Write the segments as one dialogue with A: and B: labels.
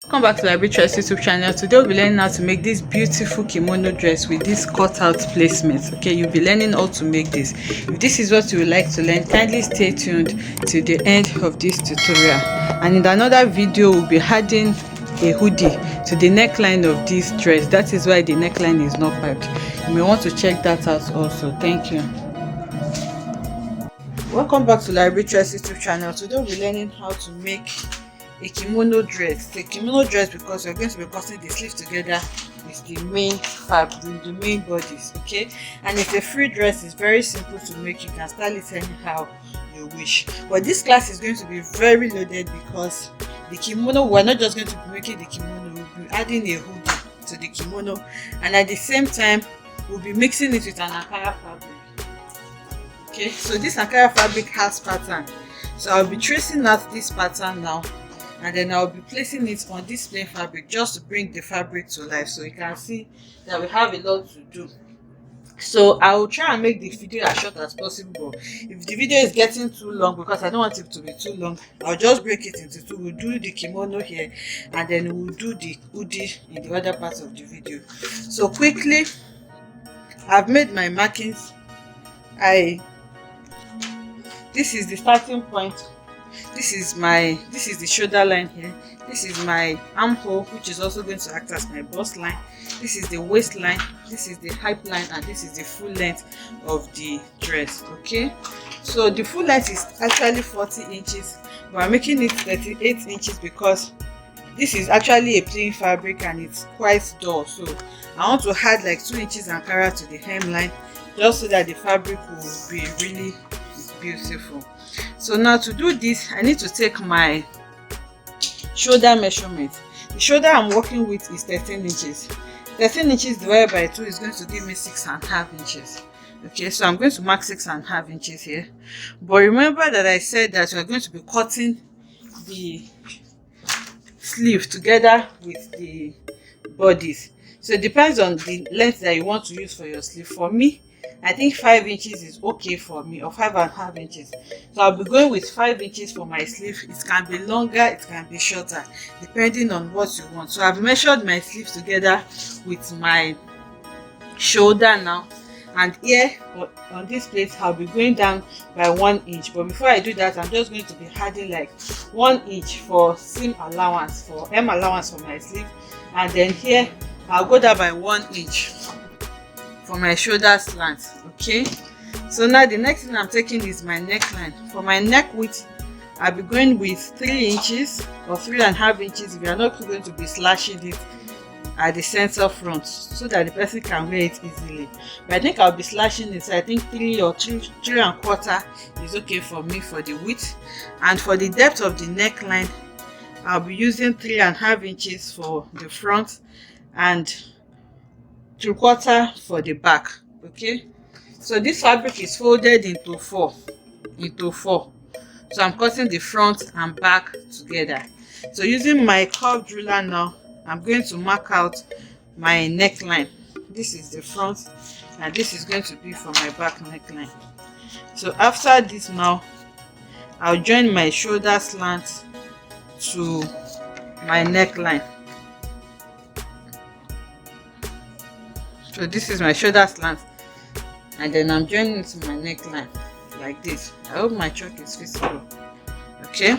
A: Welcome back to Library Choice YouTube channel. Today we'll be learning how to make this beautiful kimono dress with this cutout placement. Okay, you'll be learning how to make this. If this is what you would like to learn, kindly stay tuned till the end of this tutorial. And in another video, we'll be adding a hoodie to the neckline of this dress. That is why the neckline is not piped. You may want to check that out also. Thank you. Welcome back to Library Choice YouTube channel. Today we'll be learning how to make a kimono dress. The kimono dress, because we're going to be cutting the sleeve together with the main fabric, the main bodies, okay? And it's a free dress. It's very simple to make. You can style it anyhow you wish. But this class is going to be very loaded because the kimono, we're not just going to be making the kimono, we'll be adding a hoodie to the kimono, and at the same time we'll be mixing it with an Ankara fabric. Okay, so this Ankara fabric has pattern, so I'll be tracing out this pattern now, and then I'll be placing it on this plain fabric just to bring the fabric to life, so you can see that we have a lot to do. So I will try and make the video as short as possible. If the video is getting too long, because I don't want it to be too long, I'll just break it into two. We'll do the kimono here, and then we'll do the hoodie in the other part of the video. So quickly, I've made my markings. This is the starting point. This is the shoulder line here. This is my armhole, which is also going to act as my bust line. This is the waistline, this is the hip line, and this is the full length of the dress. Okay, so the full length is actually 40 inches, but I'm making it 38 inches because this is actually a plain fabric and it's quite dull. So I want to add like 2 inches Ankara to the hemline, just so that the fabric will be really beautiful. So now to do this, I need to take my shoulder measurement. The shoulder I'm working with is 13 inches. 13 inches divided by 2 is going to give me 6.5 inches. Okay, so I'm going to mark 6.5 inches here. But remember that I said that we're going to be cutting the sleeve together with the bodies. So it depends on the length that you want to use for your sleeve. For me, I think 5 inches is okay for me, or 5.5 inches. So I'll be going with 5 inches for my sleeve. It can be longer, it can be shorter, depending on what you want. So I've measured my sleeves together with my shoulder now, and here on this place I'll be going down by 1 inch. But before I do that, I'm just going to be adding like 1 inch for seam allowance, for hem allowance for my sleeve, and then here I'll go down by 1 inch for my shoulder slant. Okay, so now the next thing I'm taking is my neckline. For my neck width, I'll be going with 3 inches or 3.5 inches if you're not going to be slashing it at the center front, so that the person can wear it easily. But I think I'll be slashing it, so I think 3 or 3.25 is okay for me for the width. And for the depth of the neckline, I'll be using 3.5 inches for the front and 3/4 for the back. Okay, so this fabric is folded into four, so I'm cutting the front and back together. So using my curved ruler now, I'm going to mark out my neckline. This is the front, and this is going to be for my back neckline. So after this now, I'll join my shoulder slant to my neckline. So this is my shoulder slant, and then I'm joining it to my neckline like this. I hope my chalk is visible. Okay,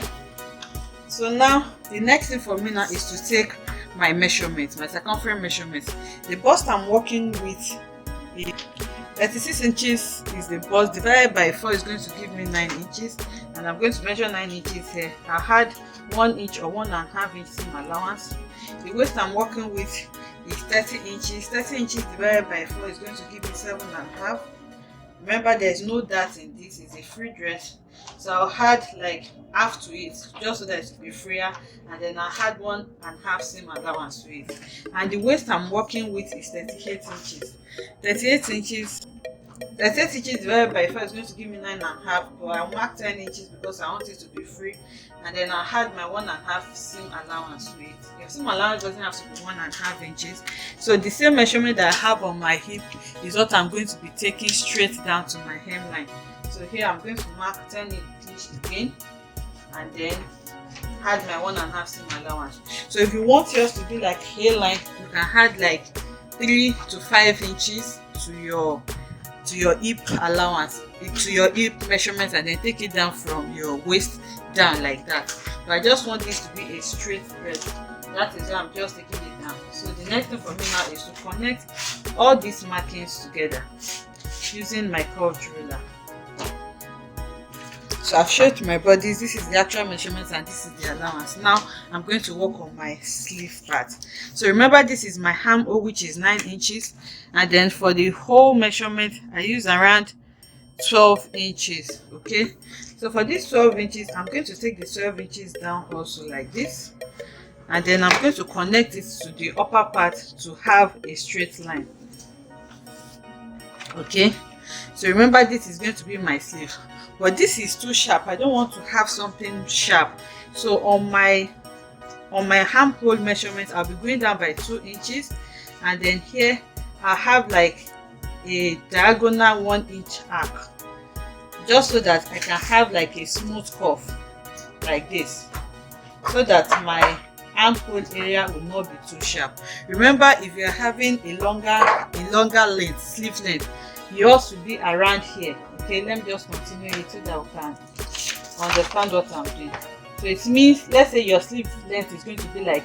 A: so now the next thing for me now is to take my measurements, my circumference measurements. The bust I'm working with is 36 inches is the bust, divided by 4 is going to give me 9 inches, and I'm going to measure 9 inches here. I had 1 inch or 1.5 inch seam allowance. The waist I'm working with is 30 inches. 30 inches divided by 4 is going to give me 7.5. Remember, there's no dart in this, it's a free dress, so I'll add like half to it just so that it will be freer, and then I'll add 1.5 seam allowance to it. And the waist I'm working with is 38 inches. 38 inches divided by 4 is going to give me 9.5, but I'll mark 10 inches because I want it to be free, and then I'll add my 1.5 seam allowance to it. Your seam allowance doesn't have to be 1.5 inches. So the same measurement that I have on my hip is what I'm going to be taking straight down to my hemline. So here I'm going to mark 10 inches again, and then add my 1.5 seam allowance. So if you want yours to be like hairline, you can add like 3 to 5 inches to your hip allowance, to your hip measurement, and then take it down from your waist down like that. But I just want this to be a straight thread. That is why I'm just taking it down. So the next thing for me now is to connect all these markings together using my curved ruler. So I've showed my bodies, this is the actual measurements and this is the allowance. Now I'm going to work on my sleeve part. So remember, this is my armhole, which is 9 inches, and then for the whole measurement I use around 12 inches. Okay, so for these 12 inches I'm going to take the 12 inches down also like this, and then I'm going to connect it to the upper part to have a straight line. Okay, so remember, this is going to be my sleeve, but this is too sharp. I don't want to have something sharp. So on my armhole measurement, I'll be going down by 2 inches, and then here I have like a diagonal 1 inch arc, just so that I can have like a smooth curve like this, so that my armhole area will not be too sharp. Remember, if you're having a longer length, sleeve length, yours will be around here. Okay, let me just continue it so that we can understand what I'm doing. So it means, let's say your sleeve length is going to be like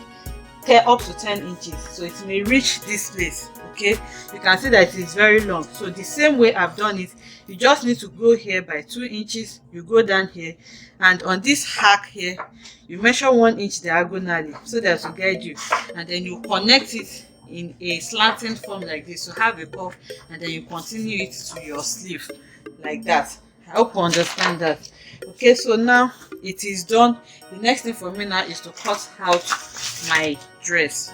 A: up to 10 inches, so it may reach this place. Okay, you can see that it is very long. So the same way I've done it, you just need to go here by 2 inches, you go down here, and on this arc here you measure 1 inch diagonally so that will guide you, and then you connect it in a slanting form like this, so have a curve, and then you continue it to your sleeve like that. I hope you understand that. Okay, so now it is done. The next thing for me now is to cut out my dress.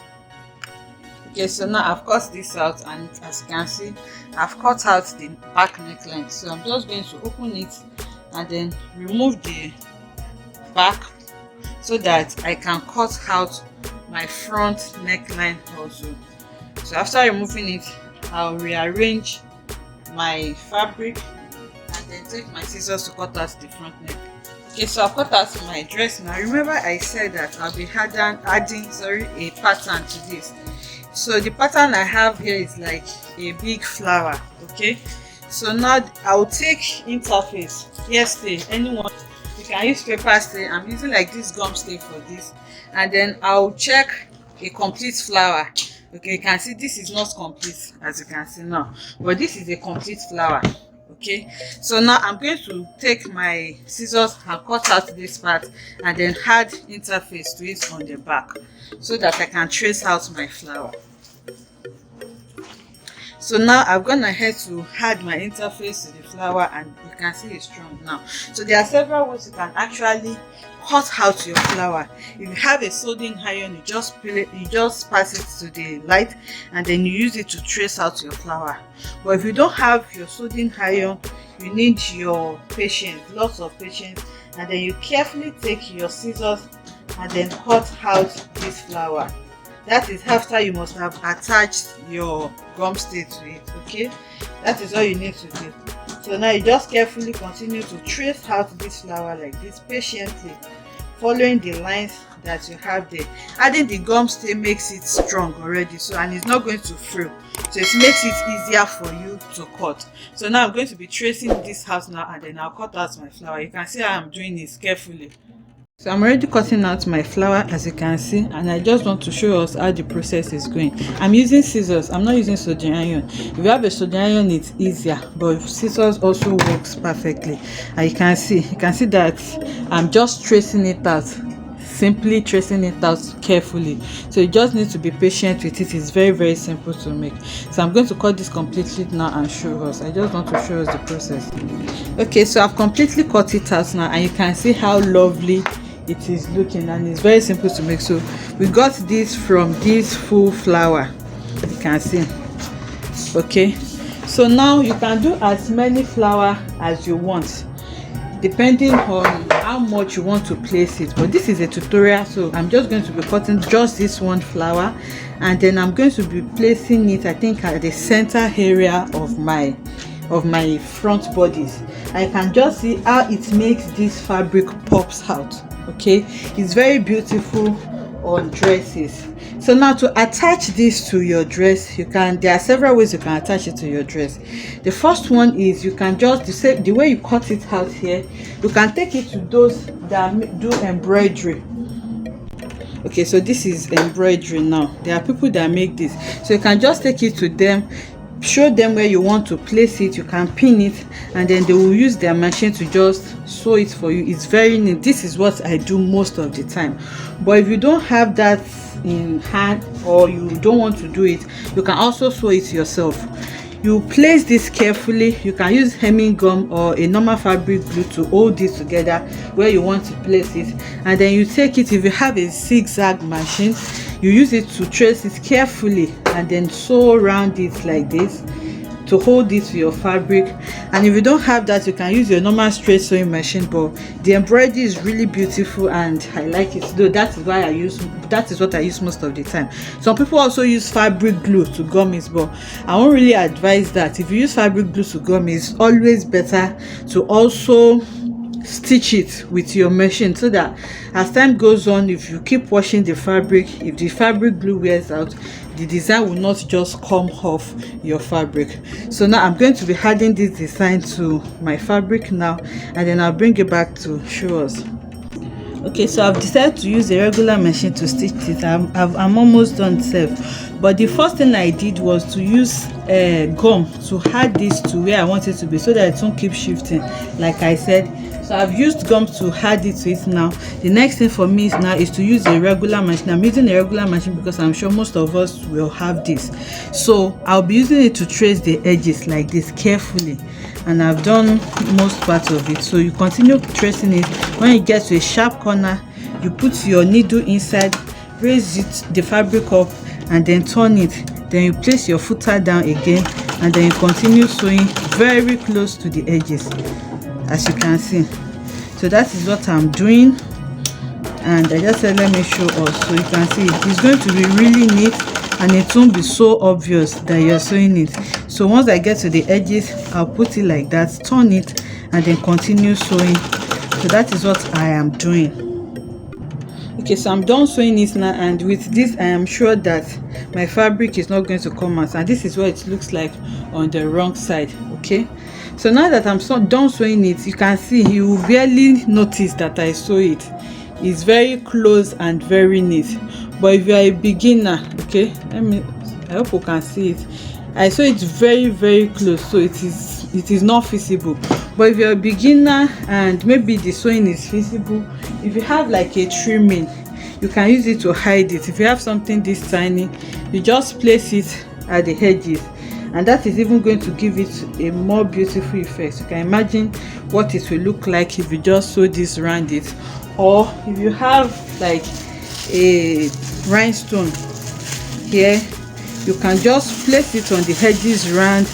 A: Okay, so now I've cut this out, and as you can see, I've cut out the back neckline. So I'm just going to open it and then remove the back so that I can cut out my front neckline also. So after removing it, I'll rearrange my fabric and then take my scissors to cut out the front neck. Okay, so I've cut out my dress now. Remember, I said that I'll be adding a pattern to this. So the pattern I have here is like a big flower. Okay, so now I'll take interface, yes, stay, anyone, you can use paper stay. I'm using like this gum stay for this, and then I'll check a complete flower. Okay, you can see this is not complete as you can see now, but this is a complete flower. Okay, so now I'm going to take my scissors and cut out this part and then add interface to it on the back so that I can trace out my flower. So now I've gone ahead to add my interface to the flower, and you can see it's strong now. So there are several ways you can actually cut out your flower. If you have a soldering iron, you just pass it to the light and then you use it to trace out your flower. But if you don't have your soldering iron, you need your patience, lots of patience, and then you carefully take your scissors and then cut out this flower. That is after you must have attached your gum stay to it. Okay, that is all you need to do. So now you just carefully continue to trace out this flower like this, patiently following the lines that you have there. Adding the gum stay makes it strong already, so, and it's not going to frill, so it makes it easier for you to cut. So now I'm going to be tracing this out now, and then I'll cut out my flower. You can see how I'm doing this carefully. So I'm already cutting out my flower, as you can see, and I just want to show us how the process is going. I'm using scissors, I'm not using soldering iron. If you have a soldering iron, it's easier, but scissors also works perfectly. And you can see that I'm just tracing it out, simply tracing it out carefully. So you just need to be patient with it. It's very, very simple to make. So I'm going to cut this completely now and show us. I just want to show us the process. Okay, so I've completely cut it out now, and you can see how lovely it is looking, and it's very simple to make. So we got this from this full flower, you can see. Okay, so now you can do as many flower as you want depending on how much you want to place it, but this is a tutorial, so I'm just going to be cutting just this one flower, and then I'm going to be placing it, I think, at the center area of my front bodies. I can just see how it makes this fabric pops out. Okay, it's very beautiful on dresses. So now to attach this to your dress, there are several ways you can attach it to your dress. The first one is you can just the way you cut it out here, you can take it to those that do embroidery. Okay, so this is embroidery. Now there are people that make this, so you can just take it to them, show them where you want to place it, you can pin it, and then they will use their machine to just sew it for you. It's very neat. This is what I do most of the time. But if you don't have that in hand, or you don't want to do it, you can also sew it yourself. You place this carefully. You can use hemming gum or a normal fabric glue to hold this together where you want to place it, and then you take it. If you have a zigzag machine, you use it to trace it carefully and then sew around it like this to hold it to your fabric. And if you don't have that, you can use your normal straight sewing machine. But the embroidery is really beautiful and I like it, though that is what I use most of the time. Some people also use fabric glue to gum it, but I won't really advise that. If you use fabric glue to gum it, it's always better to also stitch it with your machine, so that as time goes on, if you keep washing the fabric, if the fabric glue wears out, the design will not just come off your fabric. So now I'm going to be adding this design to my fabric now, and then I'll bring it back to show us. Okay, so I've decided to use a regular machine to stitch it. I'm almost done safe, but the first thing I did was to use gum to add this to where I want it to be, so that it won't keep shifting like I said. So I've used gum to add it to it now. The next thing for me is to use a regular machine. I'm using a regular machine because I'm sure most of us will have this. So I'll be using it to trace the edges like this carefully, and I've done most part of it. So you continue tracing it. When you get to a sharp corner, you put your needle inside, raise the fabric up, and then turn it. Then you place your footer down again, and then you continue sewing very close to the edges, as you can see. So that is what I'm doing, and I just said let me show us. So you can see it's going to be really neat, and it won't be so obvious that you're sewing it. So once I get to the edges, I'll put it like that, turn it, and then continue sewing. So that is what I am doing. Okay, so I'm done sewing it now, and with this I am sure that my fabric is not going to come out, and this is what it looks like on the wrong side. Okay, so now that I'm done sewing it, you can see you will barely notice that I sew it. It's very close and very neat. But if you are a beginner, okay, I hope you can see it. I sew it very close, so it is not visible. But if you're a beginner and maybe the sewing is visible, if you have like a trimming, you can use it to hide it. If you have something this tiny, you just place it at the edges, and that is even going to give it a more beautiful effect. You can imagine what it will look like if you just sew this around it. Or if you have like a rhinestone here, you can just place it on the edges round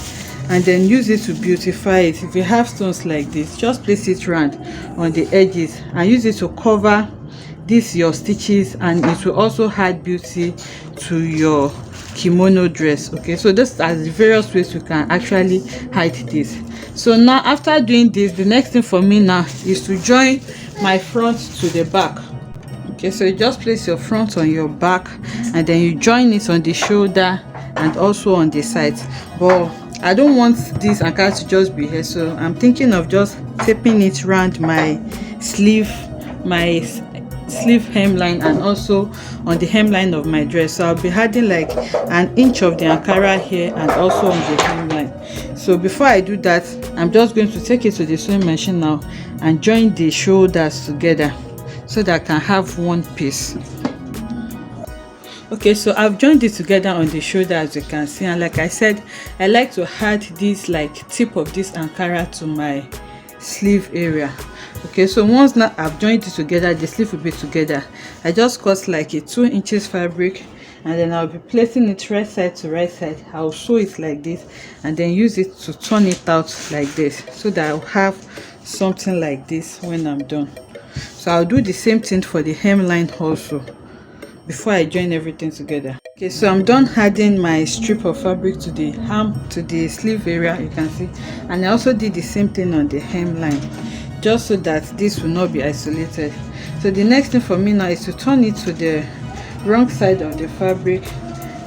A: and then use it to beautify it. If you have stones like this, just place it round on the edges and use it to cover your stitches, and it will also add beauty to your kimono dress. Okay, so this are the various ways you can actually hide this. So now after doing this, the next thing for me now is to join my front to the back. Okay, so you just place your front on your back, and then you join it on the shoulder and also on the sides. But I don't want this ankara to just be here, so I'm thinking of just taping it around my sleeve hemline, and also on the hemline of my dress. So I'll be adding like an inch of the ankara here and also on the hemline. So before I do that, I'm just going to take it to the sewing machine now and join the shoulders together so that I can have one piece. Okay, so I've joined it together on the shoulder, as you can see, and like I said, I like to add this like tip of this ankara to my sleeve area. Okay, so once now I've joined it together, the sleeve will be together. I just cut like a 2 inches fabric, and then I'll be placing it right side to right side. I'll sew it like this and then use it to turn it out like this, so that I'll have something like this when I'm done. So I'll do the same thing for the hemline also before I join everything together. Okay, so I'm done adding my strip of fabric to the sleeve area, you can see, and I also did the same thing on the hemline. just so that this will not be isolated. So the next thing for me now is to turn it to the wrong side of the fabric,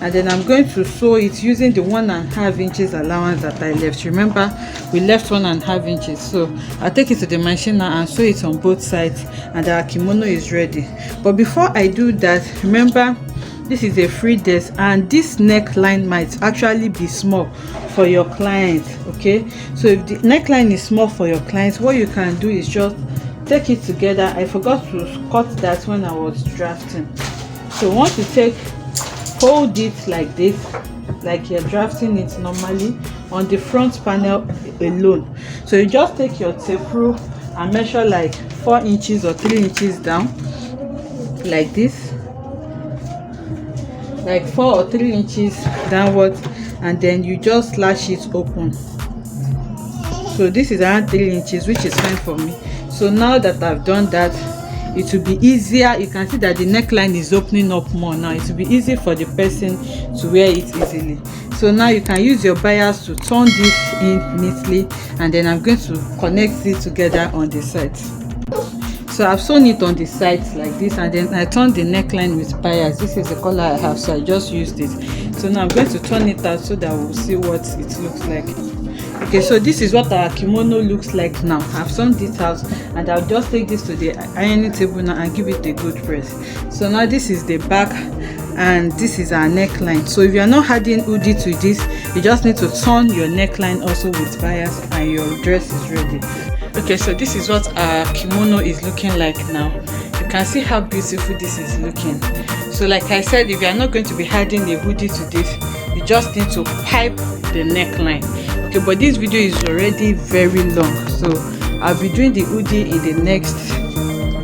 A: and then I'm going to sew it using the 1.5 inches allowance that I left. Remember, we left 1.5 inches, so I'll take it to the machine now and sew it on both sides, and our kimono is ready. But before I do that, remember, this is a free desk, and this neckline might actually be small for your client. Okay, so if the neckline is small for your client, what you can do is just take it together. I forgot to cut that when I was drafting. So once you hold it like this, like you're drafting it normally on the front panel alone. So you just take your tape rule and measure like 4 inches or 3 inches down, like this, like 4 or 3 inches downwards, and then you just slash it open. So this is around 3 inches, which is fine for me. So now that I've done that, it will be easier. You can see that the neckline is opening up more now. It will be easy for the person to wear it easily. So now you can use your bias to turn this in neatly, and then I'm going to connect it together on the sides. So I've sewn it on the sides like this, and then I turned the neckline with bias. This is the color I have, so I just used it. So now I'm going to turn it out so that we'll see what it looks like. Okay, so this is what our kimono looks like now. I've sewn this out, and I'll just take this to the ironing table now and give it a good press. So now this is the back, and this is our neckline. So if you are not adding hoodie to this, you just need to turn your neckline also with bias, and your dress is ready. Okay, so this is what our kimono is looking like now. You can see how beautiful this is looking. So like I said, if you are not going to be adding a hoodie to this, you just need to pipe the neckline. Okay, but this video is already very long, so I'll be doing the hoodie in the next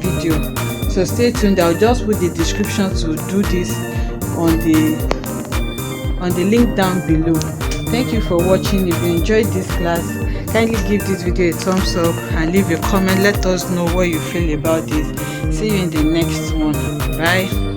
A: video, so stay tuned. I'll just put the description to do this on the link down below. Thank you for watching. If you enjoyed this class, kindly give this video a thumbs up and leave a comment. Let us know what you feel about this. See you in the next one. Bye.